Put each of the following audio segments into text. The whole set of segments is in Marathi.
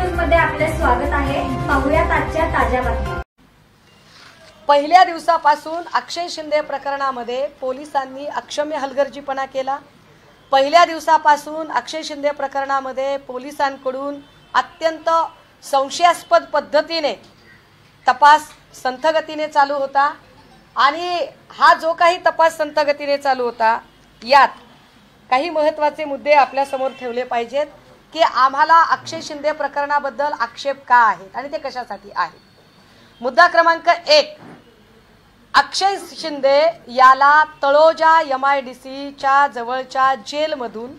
न्यूज मध्ये आपले स्वागत आहे। पाहूयात आजच्या ताज्या बातम्या। पहिल्या दिवसापासून अक्षय शिंदे प्रकरणामध्ये पोलिसांनी अक्षम्य हलगर्जीपणा केला। पहिल्या दिवसापासून अक्षय शिंदे प्रकरणामध्ये पोलिसांकडून अत्यंत संशयास्पद पद्धतीने तपास संथगतीने चालू होता आणि हा जो काही तपास संथगतीने चालू होता यात काही महत्त्वाचे मुद्दे आपल्या समोर ठेवले पाहिजेत की आम्हाला अक्षय शिंदे प्रकरणाबद्दल आक्षेप का आहेत आणि ते कशासाठी आहे। मुद्दा क्रमांक 1, अक्षय शिंदे याला तळोजा MIDC च्या जवळच्या जेलमधून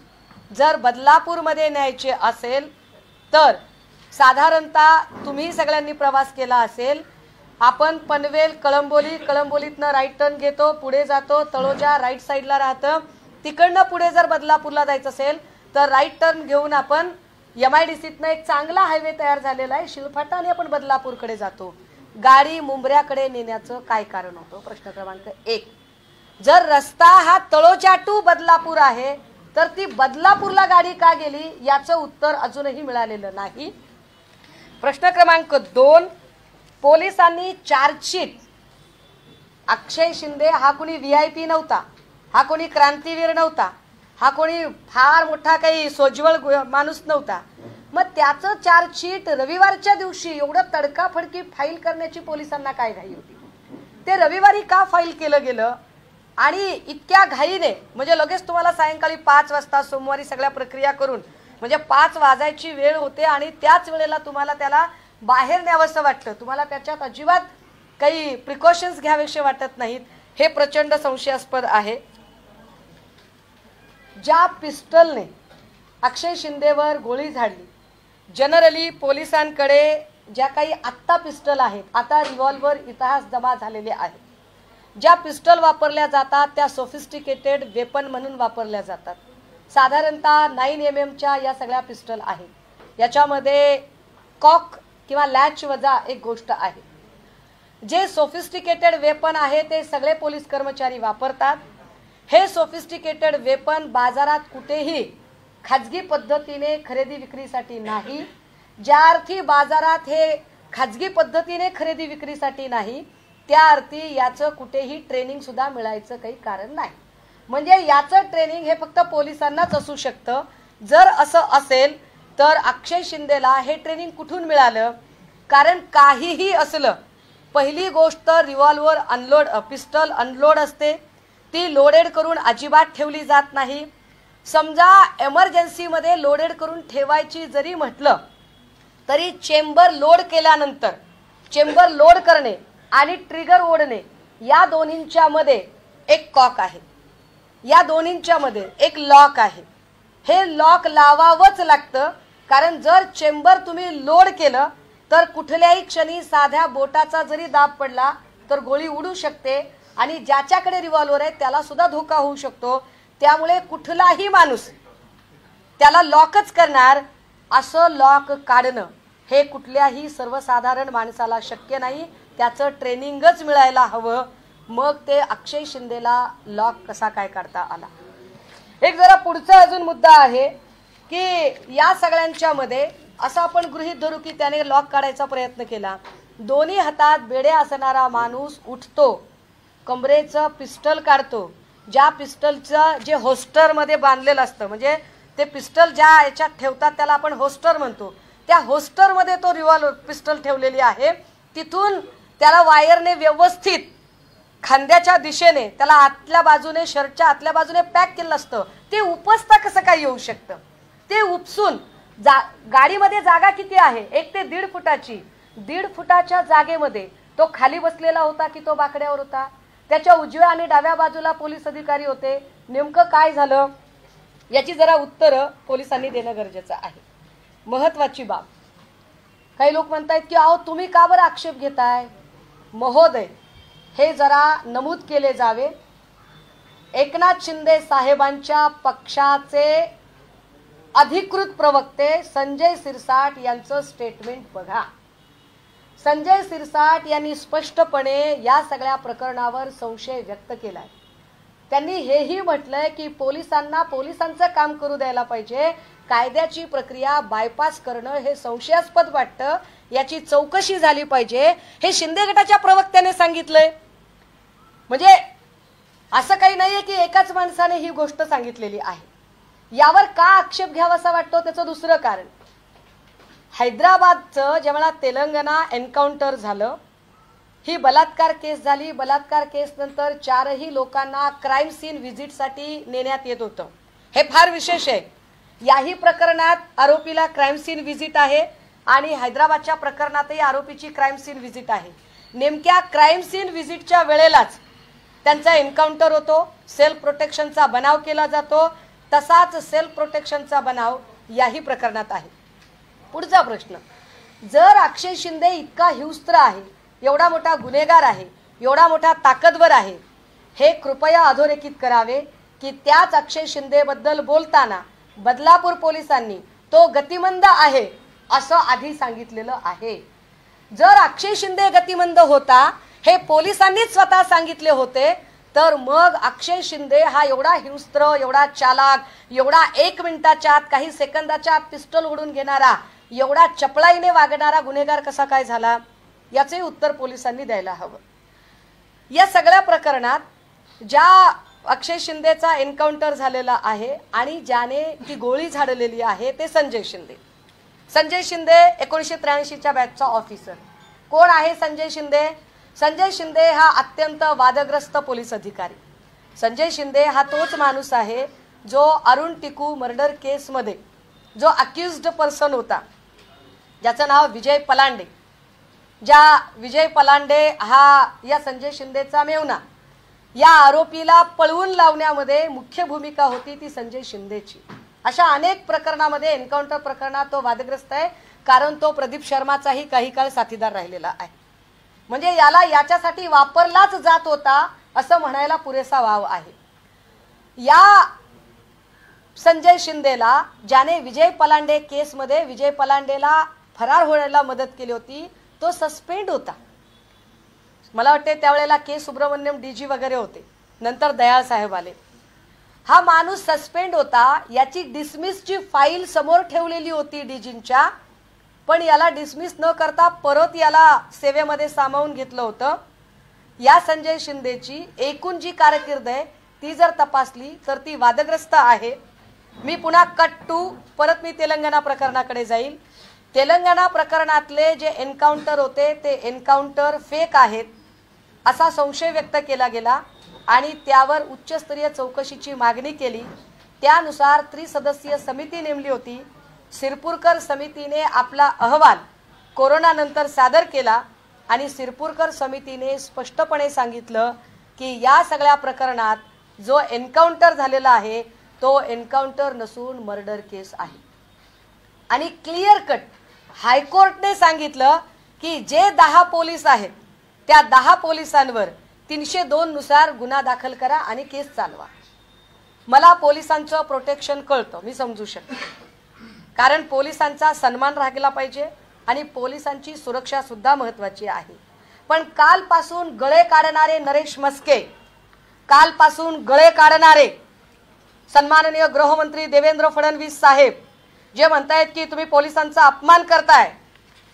जर बदलापूरमध्ये न्यायचे असेल तर साधारणतः तुम्ही सगळ्यांनी प्रवास केला असेल। आपण पनवेल कळंबोलीतनं राईट टर्न घेतो, पुढे जातो, तळोजा राईट साईडला राहतं, तिकडनं पुढे जर बदलापूरला जायचं असेल तर राईट टर्न घेऊन आपण MIDCतनं एक चांगला हायवे तयार झालेला आहे शिळफाटा आणि आपण बदलापूरकडे जातो। गाडी मुंबऱ्याकडे नेण्याचं काय कारण होतं? प्रश्न क्रमांक 1, जर रस्ता हा तळोजा टू बदलापूर आहे तर ती बदलापूरला गाडी का गेली याचं उत्तर अजूनही मिळालेलं नाही। प्रश्न क्रमांक 2, पोलिसांनी चार्जशीट, अक्षय शिंदे हा कोणी VIP नव्हता, हा कोणी क्रांतीवीर नव्हता, हा कोणी फार मोठा काही सोज्वळ माणूस नव्हता, मग त्याचं चार्जशीट रविवारच्या दिवशी एवढं तडकाफडकी फाईल करण्याची पोलिसांना काय घाई होती? ते रविवारी का फाईल केलं गेलं आणि इतक्या घाईने? म्हणजे लगेच तुम्हाला सायंकाळी 5 वाजता सोमवारी सगळ्या प्रक्रिया करून म्हणजे 5 वाजायची वेळ होते आणि त्याच वेळेला तुम्हाला त्याला बाहेर न्यावंसं वाटतं, तुम्हाला त्याच्यात अजिबात काही प्रिकॉशन्स घ्यावेसे वाटत नाहीत, हे प्रचंड संशयास्पद आहे। ज्या पिस्टलने अक्षय शिंदेवर गोळी झाडली, जनरली पोलिसांकडे ज्या काही आत्ता पिस्टल आहेत, आता रिव्हॉल्वर इतिहास जमा झालेले आहेत, ज्या पिस्टल वापरल्या जातात त्या सोफिस्टिकेटेड वेपन म्हणून वापरल्या जातात। साधारणतः 9mm या सगळ्या पिस्टल आहेत। याच्यामध्ये कॉक किंवा लॅच वजा एक गोष्ट आहे। जे सोफिस्टिकेटेड वेपन आहे ते सगळे पोलीस कर्मचारी वापरतात। हे सोफिस्टिकेटेड वेपन बाजारात कुठेही खाजगी पद्धतीने खरेदी विक्रीसाठी नाही। ज्या अर्थी बाजारात हे खाजगी पद्धतीने खरेदी विक्रीसाठी नाही त्या अर्थी याचं कुठेही ट्रेनिंग सुद्धा मिळायचं काही कारण नाही। म्हणजे याचं ट्रेनिंग हे फक्त पोलिसांनाच असू शकतं। जर असं असेल तर अक्षय शिंदेला हे ट्रेनिंग कुठून मिळालं? कारण काहीही असलं, पहिली गोष्ट रिव्हॉल्वर पिस्टल अनलोड असते, ती लोडेड करून अजिबात ठेवली जात नाही। समजा एमर्जन्सीमध्ये लोडेड करून ठेवायची जरी म्हटलं तरी चेंबर लोड केल्यानंतर चेंबर लोड करणे आणि ट्रिगर ओढणे या दोन्हींच्या मध्ये एक कॉक आहे, या दोन्हींच्या मध्ये एक लॉक आहे। हे लॉक लावावंच लागतं, कारण जर चेंबर तुम्ही लोड केलं तर कुठल्याही क्षणी साध्या बोटाचा जरी दाब पडला तर गोळी उडू शकते आणि ज्याच्याकडे रिव्हॉल्वर आहे त्याला सुद्धा धोका होऊ शकतो। त्यामुळे कुठलाही माणूस त्याला लॉकच करणार असं लॉक काढणं हे कुठल्याही सर्वसाधारण माणसाला शक्य नाही, त्याचं ट्रेनिंगच मिळायला हवं। मग ते अक्षय शिंदेला लॉक कसा काय काढता आला? एक जरा पुढचा अजून मुद्दा आहे की या सगळ्यांच्या मध्ये असं आपण गृहीत धरू की त्याने लॉक काढायचा प्रयत्न केला, दोन्ही हातात बेडे असणारा माणूस उठतो, कमरेचं पिस्टल काढतो, ज्या पिस्टलचं जे होस्टरमध्ये बांधलेलं असतं, म्हणजे ते पिस्टल ज्या याच्यात ठेवतात त्याला आपण होस्टर म्हणतो, त्या होस्टरमध्ये तो रिव्हॉल्वर पिस्टल ठेवलेली आहे। तिथून त्याला वायरने व्यवस्थित खांद्याच्या दिशेने त्याला आतल्या बाजूने शर्टच्या आतल्या बाजूने पॅक केलं असतं। ते उपसता कसं काय येऊ शकतं? ते उपसून गाडीमध्ये जागा किती आहे? 1 ते 1.5 फुटाची, 1.5 फुटाच्या जागेमध्ये तो खाली बसलेला होता की तो बाकड्यावर होता? त्याच्या उजव्या आणि डाव्या बाजूला पोलीस अधिकारी होते। नेमकं काय झालं याची जरा उत्तरं पोलिसांनी देणं गरजेचं आहे। महत्त्वाची बाब, काही लोक म्हणतात की अहो तुम्ही का बरं आक्षेप घेताय? महोदय, हे जरा नमूद केले जावे, एकनाथ शिंदे साहेबांच्या पक्षाचे अधिकृत प्रवक्ते संजय सिरसाट यांचं स्टेटमेंट बघा। संजय सिरसाट यांनी स्पष्टपणे या सगळ्या प्रकरणावर संशय व्यक्त केलाय। त्यांनी हेही म्हटलंय की पोलिसांना पोलिसांचं काम करू द्यायला पाहिजे, कायद्याची प्रक्रिया बायपास करणं हे संशयास्पद वाटतं, याची चौकशी झाली पाहिजे, हे शिंदे गटाच्या प्रवक्त्याने सांगितलंय. म्हणजे असं काही नाहीये की एकाच माणसाने ही गोष्ट सांगितलेली आहे. यावर का आक्षेप घ्यावासा वाटतो त्याचं दुसरं कारण, हैदराबादचं जेव्हा तेलंगणा एन्काउंटर झालं, ही बलात्कार केस झाली. बलात्कार केस नंतर 4ही लोकांना क्राईम सीन व्हिजिटसाठी नेण्यात येत होतं. हे फार विशेष आहे. याही प्रकरणात आरोपीला क्राईम सीन व्हिजिट आहे आणि हैदराबादच्या प्रकरणातही आरोपीची क्राईम सीन व्हिजिट आहे. नेमक्या क्राईम सीन व्हिजिटच्या वेळेलाच त्यांचा एन्काउंटर होतो. सेल्फ प्रोटेक्शनचा बनाव केला जातो. तसाच सेल्फ प्रोटेक्शनचा बनाव याही प्रकरणात आहे. पुढचा प्रश्न, जर अक्षय शिंदे इतका हिंस्त्र आहे, एवढा मोठा गुन्हेगार आहे, एवढा मोठा ताकदवर आहे, हे कृपया अधोरेखित करावे की त्याच अक्षय शिंदेबद्दल बोलताना बदलापूर पोलिसांनी तो गतिमंद आहे असं आधी सांगितलेलं आहे. जर अक्षय शिंदे गतिमंद होता हे पोलिसांनीच स्वतः सांगितले होते, तर मग अक्षय शिंदे हा एवढा हिंस्त्र, एवढा चालाक, एवढा 1 मिनिटाच्या आत, काही सेकंदाच्या आत पिस्टल ओढून घेणारा, एवढा चपळाईने वागणारा गुन्हेगार कसा काय झाला, याचे उत्तर पोलिसांनी द्यायला हवं. या सगळ्या प्रकरणात ज्या अक्षय शिंदेचा एन्काउंटर झालेला आहे आणि ज्याने ती गोळी झाडलेली आहे ते संजय शिंदे. संजय शिंदे 1983च्या बॅचचा ऑफिसर. कोण आहे संजय शिंदे? संजय शिंदे हा अत्यंत वादग्रस्त पोलीस अधिकारी. संजय शिंदे हा तोच माणूस आहे जो अरुण टिकू मर्डर केसमध्ये जो अक्युज्ड पर्सन होता, ज्याचं नाव विजय पलांडे. ज्या विजय पलांडे हा या संजय शिंदेचा मेवना, या आरोपीला पळवून लावण्यामध्ये मुख्य भूमिका होती ती संजय शिंदेची. अशा अनेक प्रकरणामध्ये, एन्काउंटर प्रकरणात तो वादग्रस्त आहे, कारण तो प्रदीप शर्माचाही काही काळ साथीदार राहिलेला आहे. म्हणजे याला याच्यासाठी वापरलाच जात होता असं म्हणायला पुरेसा वाव आहे. या संजय शिंदेला ज्याने विजय पलांडे केसमध्ये विजय पलांडेला फरार होण्याला मदत केली होती, तो सस्पेंड होता. मला वाटते त्यावेळेला के सुब्रमण्यम डीजी वगैरे होते, नंतर दयाळ साहेब आले. हा माणूस सस्पेंड होता. याची डिसमिसची फाईल समोर ठेवलेली होती डीजींच्या, पण याला डिसमिस न करता परत याला सेवेमध्ये सामावून घेतलं होतं. या संजय शिंदेची एकूण जी कारकीर्द आहे ती जर तपासली तर ती वादग्रस्त आहे. मी पुन्हा परत मी तेलंगणा प्रकरणाकडे जाईल. तेलंगणा प्रकरणातले जे एन्काउंटर होते ते एन्काउंटर फेक आहेत असा संशय व्यक्त केला गेला आणि त्यावर उच्चस्तरीय चौकशीची मागणी केली. त्यानुसार त्रिसदस्यीय समिती नेमली होती. सिरपुरकर समितीने आपला अहवाल कोरोनानंतर सादर केला आणि सिरपुरकर समितीने स्पष्टपणे सांगितलं की या सगळ्या प्रकरणात जो एन्काउंटर झालेला आहे तो एन्काउंटर नसून मर्डर केस आहे. आणि क्लिअर कट हायकोर्टने सांगितलं की जे 10 पोलीस आहेत त्या 10 पोलिसांवर 302 नुसार गुन्हा दाखल करा आणि केस चालवा. मला पोलिसांचं प्रोटेक्शन कळतं, मी समजू शकते, कारण पोलिसांचा सन्मान राखला पाहिजे आणि पोलिसांची सुरक्षा सुद्धा महत्त्वाची आहे. पण कालपासून गळे काढणारे नरेश मस्के, कालपासून गळे काढणारे सन्माननीय गृहमंत्री देवेंद्र फडणवीस साहेब जे म्हणतायत की तुम्ही पोलिसांचा अपमान करताय,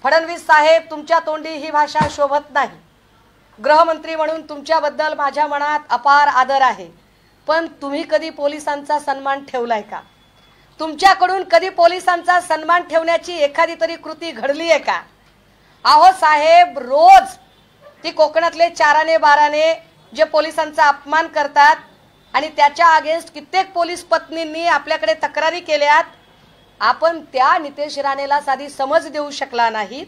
फडणवीस साहेब तुमच्या तोंडी ही भाषा शोभत नाही. गृहमंत्री म्हणून तुमच्याबद्दल माझ्या मनात अपार आदर आहे, पण तुम्ही कधी पोलिसांचा सन्मान ठेवलाय का? तुमच्याकडून कधी पोलिसांचा सन्मान ठेवण्याची एखादी तरी कृती घडली आहे का? अहो साहेब, रोज ती कोकणातले 4-12 जे पोलिसांचा अपमान करतात आणि त्याच्या अगेन्स्ट कित्येक पोलीस पत्नींनी आपल्याकडे तक्रारी केल्यात. आपण त्या नितेश राणेला साधी समज देऊ शकला नाहीत.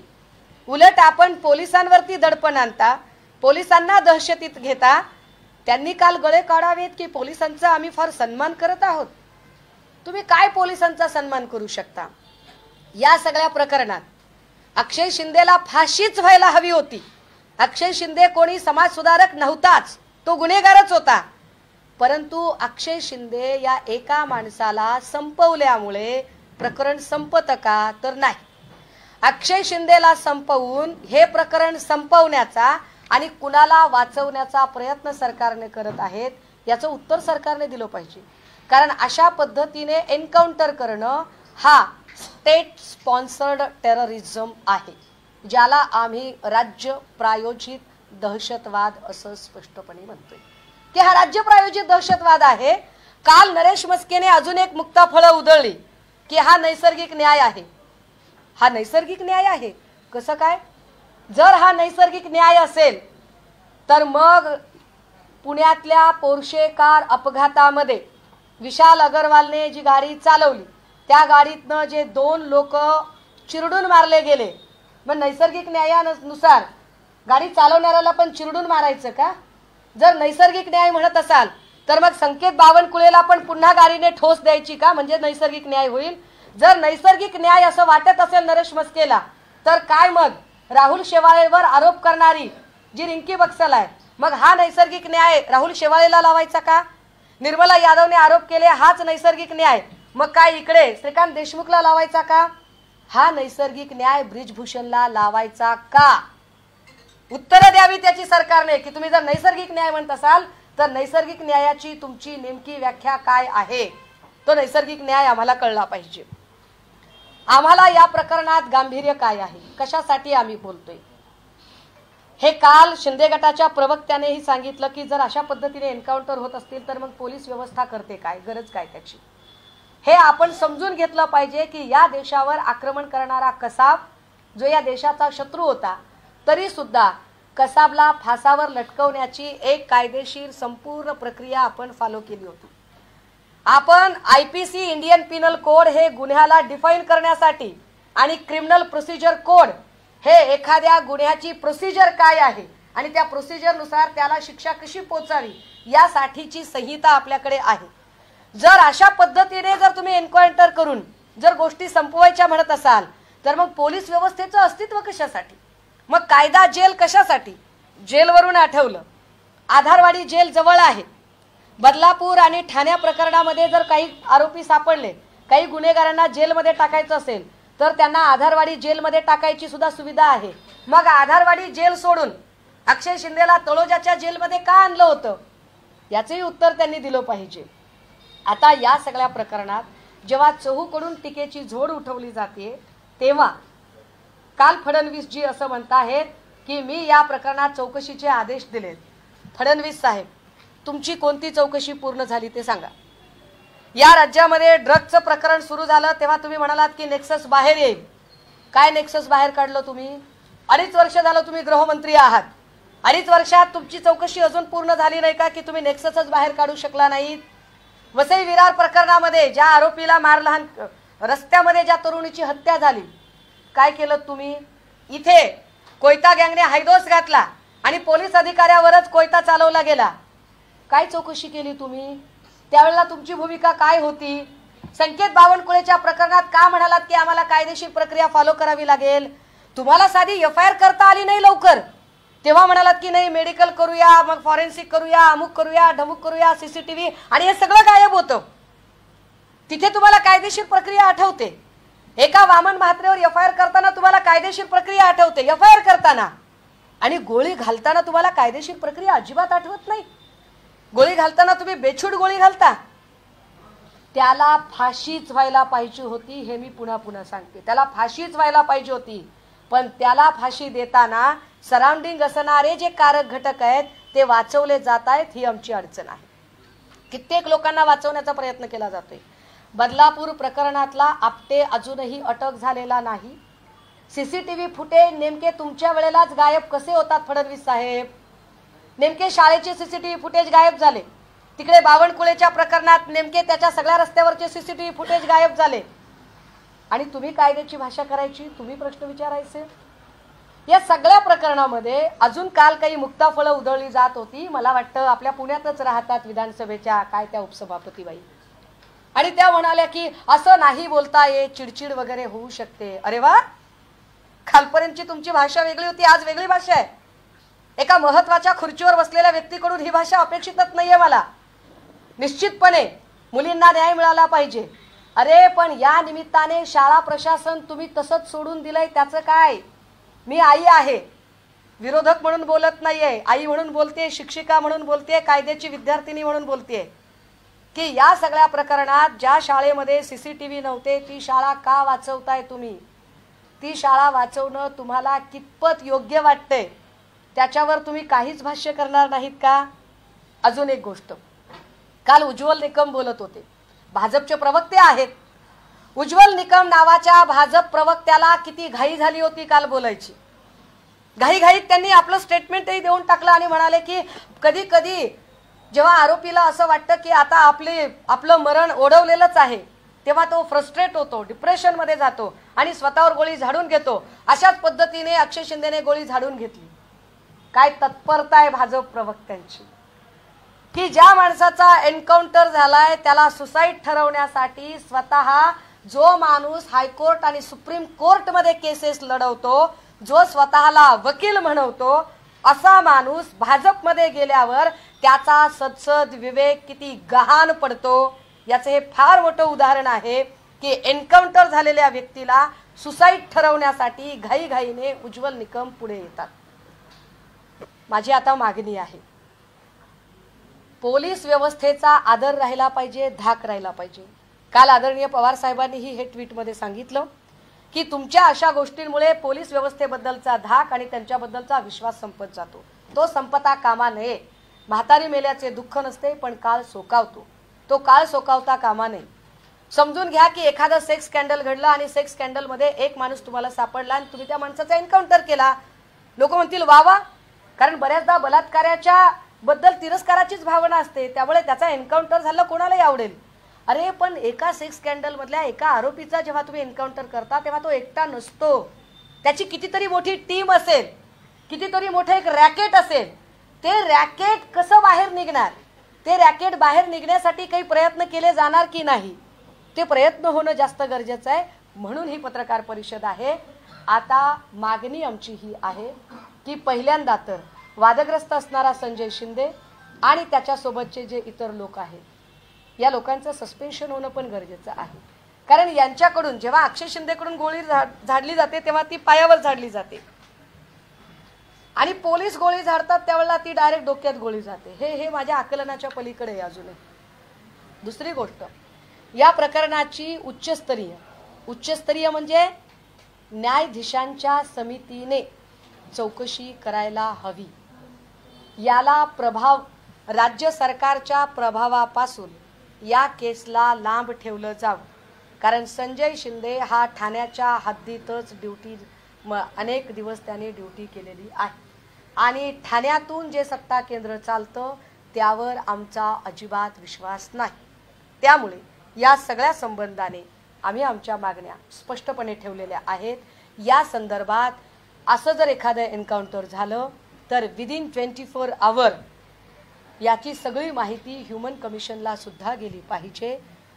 उलट आपण पोलिसांवरती दडपण आणता, पोलिसांना दहशतीत घेता. त्यांनी काल गळे काढावेत की पोलिसांचा आम्ही फार सन्मान करत आहोत. तुम्ही काय पोलिसांचा सन्मान करू शकता? या सगळ्या प्रकरणात अक्षय शिंदेला फाशीच व्हायला हवी होती. अक्षय शिंदे कोणी समाज सुधारक नव्हताच, तो गुन्हेगारच होता. परंतु अक्षय शिंदे या एका माणसाला संपवल्यामुळे प्रकरण संपत का? तर नाही. अक्षय शिंदेला संपवून हे प्रकरण संपवण्याचा आणि कुणाला वाचवण्याचा प्रयत्न सरकारने करत आहेत याचं उत्तर सरकारने दिलं पाहिजे. कारण अशा पद्धतीने एन्काउंटर करणं हा स्टेट स्पॉन्सर्ड टेररिझम आहे, ज्याला आम्ही राज्य प्रायोजित दहशतवाद असं स्पष्टपणे म्हणतोय की हा राज्य प्रायोजित दहशतवाद आहे. काल नरेश मस्केने अजून एक मुक्ताफळं उधळली की हा नैसर्गिक न्याय आहे. हा नैसर्गिक न्याय आहे कसं काय? जर हा नैसर्गिक न्याय असेल तर मग पुण्यातल्या पोर्शे कार अपघातामध्ये विशाल अगरवालने जी गाडी चालवली त्या गाडीतनं जे 2 लोक चिरडून मारले गेले, मग नैसर्गिक न्यायानुसार गाडी चालवणाऱ्याला पण चिरडून मारायचं का? जर नैसर्गिक न्याय म्हणत असाल तर मग संकेत बावनकुळेला पण पुन्हा गाडीने ठोस द्यायची का, म्हणजे नैसर्गिक न्याय होईल? जर नैसर्गिक न्याय असं वाटत असेल नरेश मस्केला, तर काय मग राहुल शेवाळेवर आरोप करणारी जी रिंकी बक्सल आहे, मग हा नैसर्गिक न्याय राहुल शेवाळेला लावायचा का? निर्मला यादवने आरोप केले, हाच नैसर्गिक न्याय, मग काय इकडे श्रीकांत देशमुखला लावायचा का? हा नैसर्गिक न्याय ब्रिजभूषणला लावायचा का? उत्तर द्यावी त्याची सरकारने की तुम्ही जर नैसर्गिक न्याय म्हणत असाल तर नैसर्गिक न्यायाची तुमची नेमकी व्याख्या काय आहे? तो नैसर्गिक न्याय आम्हाला कळला पाहिजे. आम्हाला या प्रकरणात गांभीर्य काय आहे, कशासाठी आम्ही बोलतोय हे काल शिंदे गटाच्या प्रवक्त्यानेही सांगितलं की जर अशा पद्धतीने एन्काउंटर होत असतील तर मग पोलीस व्यवस्था करते काय, गरज काय त्याची, हे आपण समजून घेतलं पाहिजे की या देशावर आक्रमण करणारा कसाब जो या देशाचा शत्रू होता, तरी सुद्धा कसाबला फासावर लटकवण्याची एक कायदेशीर संपूर्ण प्रक्रिया आपण फॉलो केली होती. आपण IPC इंडियन पिनल कोड हे गुन्ह्याला डिफाईन करण्यासाठी आणि क्रिमिनल प्रोसिजर कोड हे एखाद्या गुन्ह्याची प्रोसिजर काय आहे आणि त्या प्रोसिजरनुसार त्याला शिक्षा कशी पोचावी यासाठीची संहिता आपल्याकडे आहे. जर अशा पद्धतीने जर तुम्ही एन्काउंटर करून जर गोष्टी संपवायच्या म्हणत असाल तर मग पोलीस व्यवस्थेचं अस्तित्व कशासाठी? मग कायदा जेल कशासाठी? जेलवरून आठवलं, आधारवाडी जेल जवळ आहे. बदलापूर आणि ठाण्या प्रकरणामध्ये जर काही आरोपी सापडले, काही गुन्हेगारांना जेलमध्ये टाकायचं असेल तर त्यांना आधारवाडी जेलमध्ये टाकायची सुद्धा सुविधा आहे. मग आधारवाडी जेल सोडून अक्षय शिंदेला तळोजाच्या जेलमध्ये का आणलं होतं याचंही उत्तर त्यांनी दिलं पाहिजे. आता या सगळ्या प्रकरणात जेव्हा चहूकडून टीकेची झोड उठवली जाते तेव्हा काल फडणवीस जी असं म्हणताहेत की मी या प्रकरणात चौकशीचे आदेश दिलेत. फडणवीस साहेब, तुमची कोणती चौकशी पूर्ण झाली ते सांगा. या राज्यामध्ये ड्रग्जचं प्रकरण सुरू झालं तेव्हा तुम्ही म्हणालात की नेक्सस बाहेर येईल. काय नेक्सस बाहेर काढलं तुम्ही? 2.5 वर्ष झालं तुम्ही गृहमंत्री आहात. 2.5 वर्षात तुमची चौकशी अजून पूर्ण झाली नाही का की तुम्ही नेक्ससच बाहेर काढू शकला नाहीत? वसई विरार प्रकरणामध्ये ज्या आरोपीला मारहाण, रस्त्यामध्ये ज्या तरुणीची हत्या झाली, काय केलं तुम्ही? इथे कोयता गँगने हायदोस घातला आणि पोलीस अधिकाऱ्यावरच कोयता चालवला गेला. काय चौकशी केली तुम्ही? त्यावेळेला तुमची भूमिका काय होती? संकेत बावनकुळेच्या प्रकरणात का म्हणालात की आम्हाला कायदेशीर प्रक्रिया फॉलो करावी लागेल? तुम्हाला साधी FIR करता आली नाही लवकर, तेव्हा म्हणालात की नाही मेडिकल करूया, मग फॉरेन्सिक करूया, अमुक करूया, ढमुक करूया, CCTV, आणि हे सगळं गायब होतं. तिथे तुम्हाला कायदेशीर प्रक्रिया आठवते. एका वामन म्हात्रेवर FIR करताना तुम्हाला कायदेशीर प्रक्रिया आठवते, FIR करताना, आणि गोळी घालताना तुम्हाला कायदेशीर प्रक्रिया अजिबात आठवत नाही. गोळी घालताना तुम्ही बेछूट गोळी घालता. त्याला फाशीच व्हायला पाहिजे होती, हे मी पुन्हा पुन्हा सांगते. त्याला फाशीच व्हायला पाहिजे होती, पण त्याला फाशी देताना सराउंडिंग असणारे जे कारक घटक आहेत ते वाचवले जात आहेत, ही आमची अडचण आहे. कित्येक लोकांना वाचवण्याचा प्रयत्न केला जातोय. बदलापूर प्रकरणातला आपटे अजूनही अटक झालेला नाही. CCTV फुटेज नेमके तुमच्या वेळेलाच गायब कसे होतात फडणवीस साहेब? नेमके शाळेचे CCTV फुटेज गायब झाले. तिकडे बावनकुळेच्या प्रकरणात नेमके त्याच्या सगळ्या रस्त्यावरचे CCTV फुटेज गायब झाले. आणि तुम्ही कायद्याची भाषा करायची, तुम्ही प्रश्न विचारायचे. या सगळ्या प्रकरणामध्ये अजून काल काही मुक्ताफळं उधळली जात होती. मला वाटतं आपल्या पुण्यातच राहतात विधानसभेच्या काय त्या उपसभापतीबाई, आणि त्या म्हणाल्या की असं नाही बोलता येत, चिडचिड वगैरे होऊ शकते. अरे वा, कालपर्यंतची तुमची भाषा वेगळी होती, आज वेगळी भाषा आहे. एका महत्वाच्या खुर्चीवर बसलेल्या व्यक्तीकडून ही भाषा अपेक्षितच नाहीये मला. निश्चितपणे मुलींना न्याय मिळाला पाहिजे. अरे पण या निमित्ताने शाळा प्रशासन तुम्ही तसंच सोडून दिलंय, त्याचं काय? मी आई आहे, विरोधक म्हणून बोलत नाहीये, आई म्हणून बोलते, शिक्षिका म्हणून बोलते, कायद्याची विद्यार्थिनी म्हणून बोलते. की या सगळ्या प्रकरणात ज्या शाळेमध्ये CCTV नव्हते ती शाळा का वाचवताय तुम्ही? ती शाळा वाचवणं तुम्हाला कितपत योग्य वाटते त्याच्यावर तुम्ही काहीच भाष्य करणार नाहीत का? अजून एक गोष्ट, काल उज्ज्वल निकम बोलत होते, भाजपचे प्रवक्ते आहेत. उज्ज्वल निकम नावाच्या भाजप प्रवक्त्याला किती घाई झाली होती काल बोलायची. घाईघाईत त्यांनी आपलं स्टेटमेंटही देऊन टाकलं आणि म्हणाले की कधी कधी जेव्हा आरोपीला असं वाटतं की आता आपलं मरण ओढवलेलंच आहे तेव्हा तो फ्रस्ट्रेट होतो, डिप्रेशनमध्ये जातो आणि स्वतःवर गोळी झाडून घेतो. अशाच पद्धतीने अक्षय शिंदेने गोळी झाडून घेतली. काय तत्परता आहे भाजप प्रवक्त्यांची की ज्या माणसाचा एन्काउंटर झालाय त्याला सुसाईड ठरवण्यासाठी स्वतः जो माणूस हायकोर्ट आणि सुप्रीम कोर्टमध्ये केसेस लढवतो, जो स्वतःला वकील म्हणवतो, असा माणूस भाजपमध्ये गेल्यावर त्याचा सदसद विवेक किती गहाण पडतो याचे हे फार मोठं उदाहरण आहे की एन्काउंटर झालेल्या व्यक्तीला सुसाईड ठरवण्यासाठी घाईघाईने उज्ज्वल निकम पुढे येतात. माझी आता मागणी आहे, पोलीस व्यवस्थेचा आदर राहिला पाहिजे, धाक राहिला पाहिजे. काल आदरणीय पवार साहेबांनीही हे ट्विटमध्ये सांगितलं की तुमच्या अशा गोष्टींमुळे पोलीस व्यवस्थेबद्दलचा धाक आणि त्यांच्याबद्दलचा विश्वास संपत जातो. तो संपता कामा नये. म्हातारी मेल्याचे दुःख नसते पण काळ सोकावतो, तो काळ सोकावता कामा नये. समजून घ्या की एखादं सेक्स स्कॅन्डल घडलं आणि सेक्स स्कॅन्डलमध्ये एक माणूस तुम्हाला सापडला आणि तुम्ही त्या माणसाचा एन्काउंटर केला. लोक म्हणतील वा वा, कारण बऱ्याचदा बलात्काराच्या बद्दल तिरस्काराचीच भावना असते, त्यामुळे त्याचा एन्काउंटर झालं कोणालाही आवडेल. अरे पण एका सेक्स स्कॅन्डल मधल्या एका आरोपीचा जेव्हा तुम्ही एन्काउंटर करता तेव्हा तो एकटा नसतो, त्याची कितीतरी मोठी टीम असेल, कितीतरी मोठं एक रॅकेट असेल. ते रॅकेट कसं बाहेर निघणार? ते रॅकेट बाहेर निघण्यासाठी काही प्रयत्न केले जाणार की नाही? ते प्रयत्न होणं जास्त गरजेचं आहे. म्हणून ही पत्रकार परिषद आहे. आता मागणी आमची ही आहे की पहिल्यांदा तर वादग्रस्त असणारा संजय शिंदे आणि त्याच्यासोबतचे जे इतर लोक आहेत या लोकांचं सस्पेन्शन होणं पण गरजेचं आहे. कारण यांच्याकडून जेव्हा अक्षय शिंदेकडून गोळी झाडली जाते तेव्हा ती पायावर झाडली जाते आणि पोलीस गोळी झाडतात त्यावेळेला ती डायरेक्ट डोक्यात गोळी जाते. हे माझ्या आकलनाच्या पलीकडे आहे अजूनही. दुसरी गोष्ट, या प्रकरणाची उच्चस्तरीय म्हणजे न्यायाधीशांच्या समितीने चौकशी करायला हवी. याला प्रभाव, राज्य सरकारच्या प्रभावापासून या केसला लांब ठेवलं जावं. कारण संजय शिंदे हा ठाण्याच्या हद्दीतच अनेक दिवस त्याने ड्युटी केलेली आहे आणि ठाण्यातून जे सत्ता केंद्र चालतं त्यावर आमचा अजिबात विश्वास नाही. त्यामुळे या सगळ्या संबंधाने आम्ही आमच्या मागण्या स्पष्टपणे ठेवलेल्या आहेत. या संदर्भात असं जर एखादं एन्काउंटर झालं तर विदिन 24 आवर याची सगळी माहिती ह्युमन कमिशनला सुद्धा गेली पाहिजे.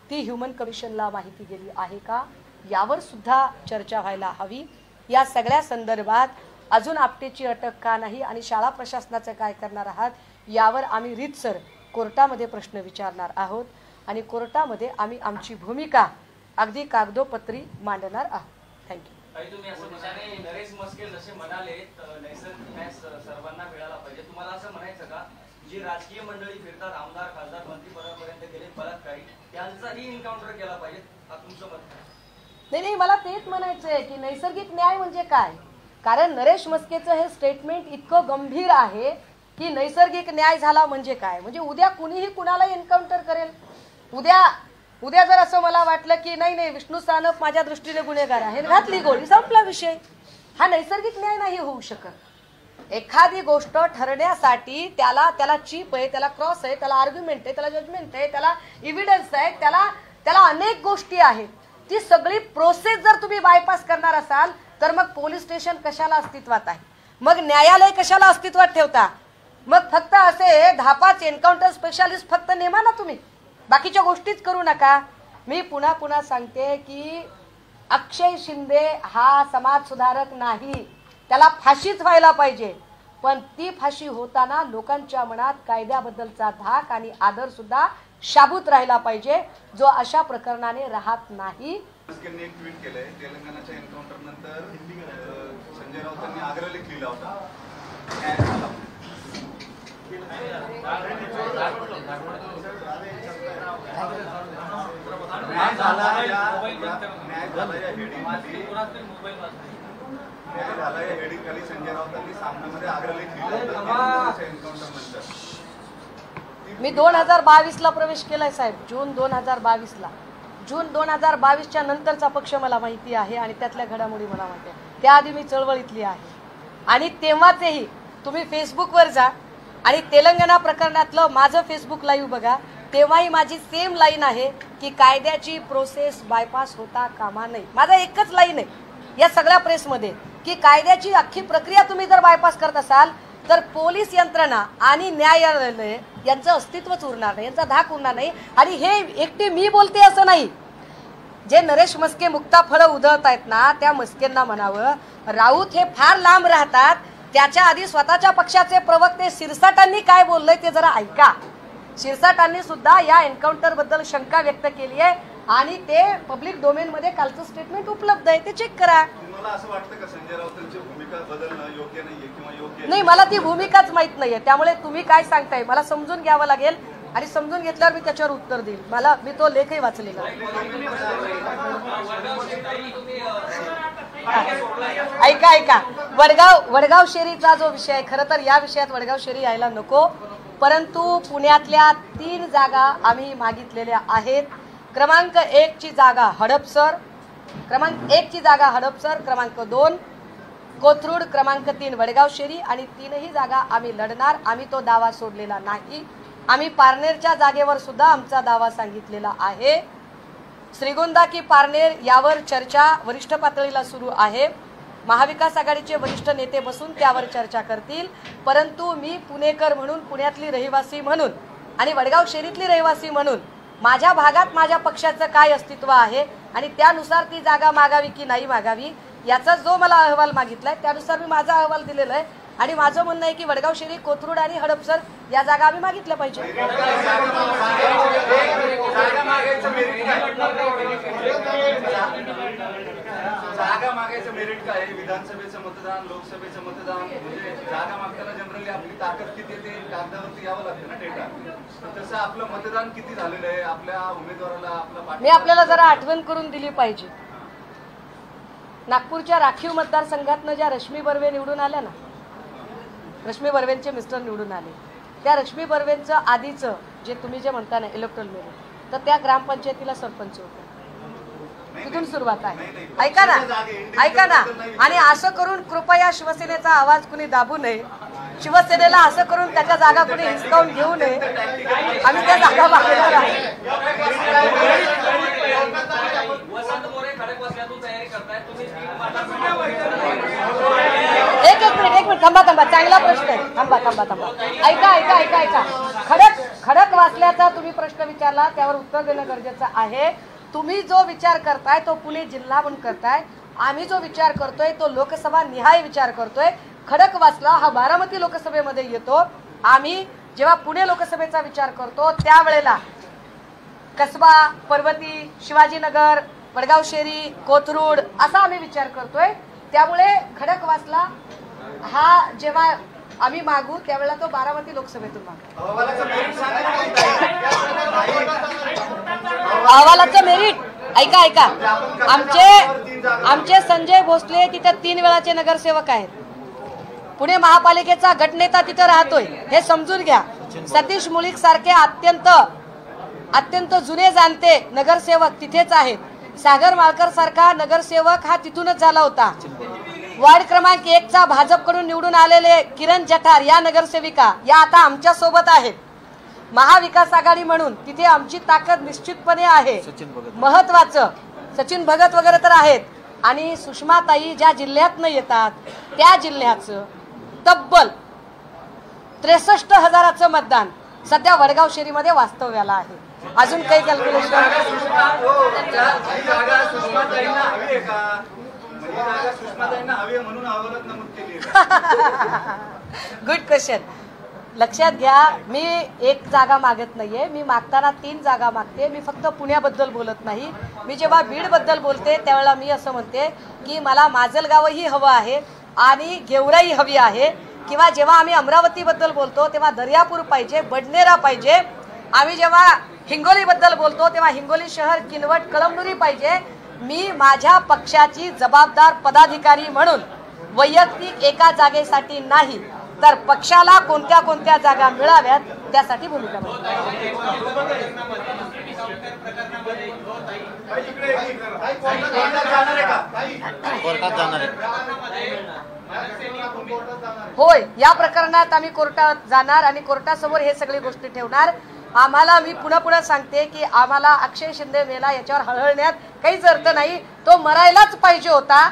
ती ह्युमन कमिशनला माहिती गेली आहे का यावर सुद्धा चर्चा व्हायला हवी. या सगळ्या संदर्भात अजून आपटेची अटक का नाही आणि शाळा प्रशासनाचं काय करणार आहात यावर आम्ही रीतसर कोर्टामध्ये प्रश्न विचारणार आहोत आणि कोर्टामध्ये आम्ही आमची भूमिका अगदी कागदोपत्री मांडणार आहोत. थँक्यू. तुम्ही असं म्हणाले नरेश मस्के जसे म्हणाले नैसर्गिक न्याय सर्वांना मिळाला पाहिजे, तुम्हाला असं म्हणायचं का जी राजकीय मंडळी फिरतात, आमदार खासदार मंत्रीपदापर्यंत गेले बलात्कारी, त्यांचाही एन्काउंटर केला पाहिजे, हा तुमचं मत? नाही, मला तेच म्हणायचंय की नैसर्गिक न्याय म्हणजे काय. कारण नरेश मस्केचं हे स्टेटमेंट इतकं गंभीर आहे की नैसर्गिक न्याय झाला म्हणजे काय, म्हणजे उद्या कुणीही कुणाला एन्काउंटर करेल. उद्या जर असं मला वाटलं की नाही विष्णू सानप माझ्या दृष्टीने गुन्हेगार आहे, घातली गोळी, संपला विषय. हा नैसर्गिक न्याय नाही होऊ शकत. एखादी गोष्ट ठरण्यासाठी त्याला चीप आहे, त्याला क्रॉस आहे, त्याला आर्ग्युमेंट आहे, त्याला जजमेंट आहे, त्याला इव्हिडन्स आहे, त्याला अनेक गोष्टी आहेत. ती सगळी प्रोसेस जर तुम्ही बायपास करणार असाल तर मग पोलीस स्टेशन कशाला अस्तित्वात आहे, मग न्यायालय कशाला अस्तित्वात ठेवता. मग फक्त असे 10-5 एन्काउंटर स्पेशालिस्ट फक्त नेमा ना तुम्ही, बाकीच्या गोष्टीच करू नका. मी पुन्हा सांगते की अक्षय शिंदे हा समाज सुधारक नाही, त्याला फाशीच व्हायला पाहिजे. पण ती फाशी होताना लोकांच्या मनात कायद्याबद्दलचा धाक आणि आदर सुद्धा शाबूत राहिला पाहिजे, जो अशा प्रकरणाने राहत नाही. एक ट्विट केलंय तेलंगणाच्या एन्काउंटर नंतर संजय राऊतांनी आग्रहलेख लिहिला होता. न्याय झाला या हेडिंगखाली संजय राऊतांनी सामन्यामध्ये आग्रलेख लिहिलं होतं एन्काउंटर नंतर. मी 2022ला प्रवेश केलाय साहेब, जून 2022ला. जून 2022च्या नंतरचा पक्ष मला माहिती आहे आणि त्यातल्या घडामोडी मला माहिती आहे. त्याआधी मी चळवळीतली आहे आणि तेव्हाचेही तुम्ही फेसबुकवर जा आणि तेलंगणा प्रकरणातलं माझं फेसबुक लाईव्ह बघा, तेव्हाही माझी सेम लाईन आहे की कायद्याची प्रोसेस बायपास होता कामा नये. माझा एकच लाईन आहे या सगळ्या प्रेसमध्ये की कायद्याची अख्खी प्रक्रिया तुम्ही जर बायपास करत असाल तर पोलीस यंत्रणा आणि न्यायालय यांचं अस्तित्वच उरणार नाही, यांचा धाक उरणार नाही. आणि हे एकटी मी बोलते असं नाही, जे नरेश मस्के मुक्ताफळं उधळत आहेत ना त्या मस्केंना म्हणावं, राऊत हे फार लांब राहतात, त्याच्या आधी स्वतःच्या पक्षाचे प्रवक्ते शिरसाटांनी काय बोललंय ते जरा ऐका. शिरसाटांनी सुद्धा या एन्काउंटर बद्दल शंका व्यक्त केली आहे आणि ते पब्लिक डोमेन मध्ये कालचं स्टेटमेंट उपलब्ध आहे, ते चेक करा. तुम्हाला असं वाटतं का संजय राऊतांची भूमिका बदलणं योग्य नाहीये किंवा योग्य नाही? मला ती भूमिकाच माहित नाहीये, त्यामुळे तुम्ही काय सांगताय मला समजून घ्यावं लागेल आणि समजून घेतल्यावर मी त्याच्यावर उत्तर देईल. मी तो लेखही वाचलेला. ऐका वडगाव शेरीचा जो विषय आहे, खरं तर या विषयात वडगाव शेरी यायला नको, परंतु पुण्यातल्या 3 जागा आम्ही मागितलेल्या आहेत. क्रमांक 1 ची जागा हडपसर, क्रमांक 2 कोथरूड, क्रमांक 3 वडगाव शेरी आणि 3ही जागा आम्ही लढणार. आम्ही तो दावा सोडलेला नाही. आम्ही पारनेरच्या जागेवर सुद्धा आमचा दावा सांगितलेला आहे. श्रीगोंदा की पारनेर यावर चर्चा वरिष्ठ पातळीला सुरू आहे. महाविकास आघाडीचे वरिष्ठ नेते बसून त्यावर चर्चा करतील, परंतु मी पुणेकर म्हणून, पुण्यातली रहिवासी म्हणून आणि वडगाव शेरीतली रहिवासी म्हणून माझ्या भागात माझ्या पक्षाचं काय अस्तित्व आहे आणि त्यानुसार ती जागा मागावी की नाही मागावी याचा जो मला अहवाल मागितलाय त्यानुसार मी माझा अहवाल दिलेला आहे. आणि माझं म्हणणं आहे की वडगाव शेरी, कोथरूड आणि हडपसर या जागा आम्ही मागितल्या पाहिजे. जागा मागायचं मेरिट काय? विधानसभेचं मतदान, लोकसभेचं मतदान, म्हणजे जागा मागताना जनरली आपली ताकद किती येते कागदावरती यावं लागतं ना डेटा. तसं आपलं मतदान किती झालेलं आहे, आपल्या उमेदवाराला आपला मी आपल्याला जरा आठवण करून दिली पाहिजे. नागपूरच्या राखीव मतदारसंघातनं ज्या रश्मी बर्वे निवडून आल्या ना, रश्मी बर्वेंचे मिस्टर निवडून आले, त्या रश्मी बर्वेंचं आधीचं जे तुम्ही जे म्हणता ना इलेक्ट्रल मेरिट, तर त्या ग्रामपंचायतीला सरपंच होते. तिथून सुरुवात आहे. ऐका ना आणि असं करून कृपया शिवसेनेचा आवाज कुणी दाबू नये. शिवसेनेला असं करून त्याच्या जागा कुणी हिसकावून घेऊ नये. आम्ही त्या जागा मागणार आहे. एक मिनिट थांबा, चांगला प्रश्न आहे. थांबा. ऐका. खडक वाचल्याचा तुम्ही प्रश्न विचारला, त्यावर उत्तर देणं गरजेचं आहे. तुम्ही जो विचार करताय तो पुणे जिल्हा म्हणून करताय, आम्ही जो विचार करतोय तो लोकसभा निहाय विचार करतोय. खडकवासला हा बारामती लोकसभेमध्ये येतो. आम्ही जेव्हा पुणे लोकसभेचा विचार करतो त्यावेळेला कसबा, पर्वती, शिवाजीनगर, वडगाव शेरी, कोथरूड असा आम्ही विचार करतोय. त्यामुळे खडकवासला हा जेव्हा आम्ही मागू त्यावेळेला तो बारामती लोकसभेतून मागू. अहवालाचं मेरिट ऐका. आमचे संजय भोसले तिथे 3 वेळाचे नगरसेवक आहेत. पुणे महापालिकेचा गटनेता तिथे राहतोय, हे समजून घ्या. सतीश मुळीक सारखे अत्यंत जुने जाणते नगरसेवक तिथेच आहेत. सागर माळकर सारखा नगरसेवक हा तिथूनच झाला होता. वार्ड क्रमांक 1चा भाजपकडून निवडून आलेले किरण जठार या नगरसेविका या आता आमच्या सोबत आहेत. महाविकास आघाडी म्हणून तिथे आमची ताकद निश्चितपणे आहे. महत्वाचं सचिन भगत वगैरे तर आहेत. आणि सुषमाताई ज्या जिल्ह्यातनं येतात त्या जिल्ह्याचं तब्बल 63,000चं मतदान सध्या वडगाव शेरीमध्ये वास्तव्याला आहे. अजून काही कॅल्क्युलेशन? Good question. लक्षात घ्या, मी एक जागा मागत नाहीये. मी मागताना 3 जागा मागते. मी फक्त पुण्याबद्दल बोलत नाही. मी जेव्हा बीडबद्दल बोलते त्यावेळेला मी असं म्हणते की मला माजलगावही हवं आहे आणि गेवराई हवी आहे. किंवा जेव्हा आम्ही अमरावतीबद्दल बोलतो तेव्हा दर्यापूर पाहिजे, बडनेरा पाहिजे. आम्ही जेव्हा हिंगोलीबद्दल बोलतो तेव्हा हिंगोली शहर किनवट कळमनुरी पाहिजे. मी माझ्या पक्षाची जबाबदार पदाधिकारी म्हणून वैयक्तिक एका जागेसाठी नाही तर पक्षाला कोणत्या कोणत्या जागा मिळाव्यात त्यासाठी भूमिका बजावते. होय, या प्रकरणात आम्ही कोर्टात जाणार आणि कोर्टासमोर हे सगळी गोष्टी ठेवणार. आम्हाला मी पुन्हा सांगते की आम्हाला अक्षय शिंदे मेला याच्यावर हळहळण्यात काहीच अर्थ नाही. तो मरायलाच पाहिजे होता.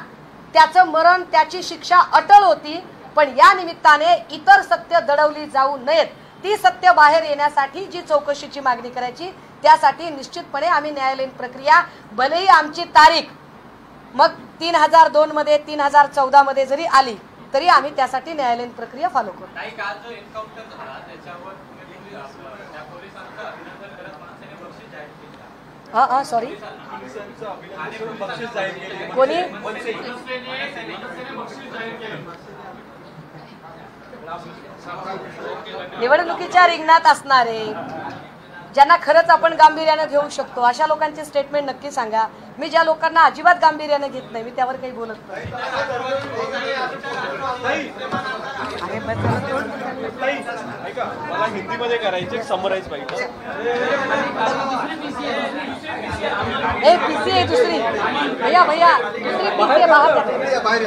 त्याचं मरण, त्याची शिक्षा अटळ होती. पण या निमित्ताने इतर सत्य दडवली जाऊ नयेत. ती सत्य बाहेर येण्यासाठी जी चौकशीची मागणी करायची त्यासाठी निश्चितपणे आम्ही न्यायालयीन प्रक्रिया, भलेही आमची तारीख मग 3002 मध्ये 3014 मध्ये जरी आली तरी आम्ही त्यासाठी न्यायालयीन प्रक्रिया फॉलो करू. सॉरी, कोणी निवडणुकीच्या रिंगणात असणारे ज्यांना खरंच आपण गांभीर्याने घेऊ शकतो अशा लोकांचे स्टेटमेंट नक्की सांगा. मी ज्या लोकांना अजिबात गांभीर्याने घेत नाही मी त्यावर काही बोलत नाही. मला हिंदीमध्ये करायचे, समराईज पाहिजे. पीसी आहे दुसरी, भैया दुसरी पीसी आहे, बाहेर.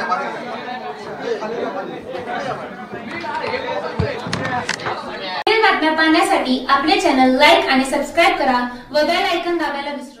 बातम्या पाहण्यासाठी आपले चॅनल लाईक आणि सबस्क्राईब करा व बेल आयकॉन दाबायला विसरू नका.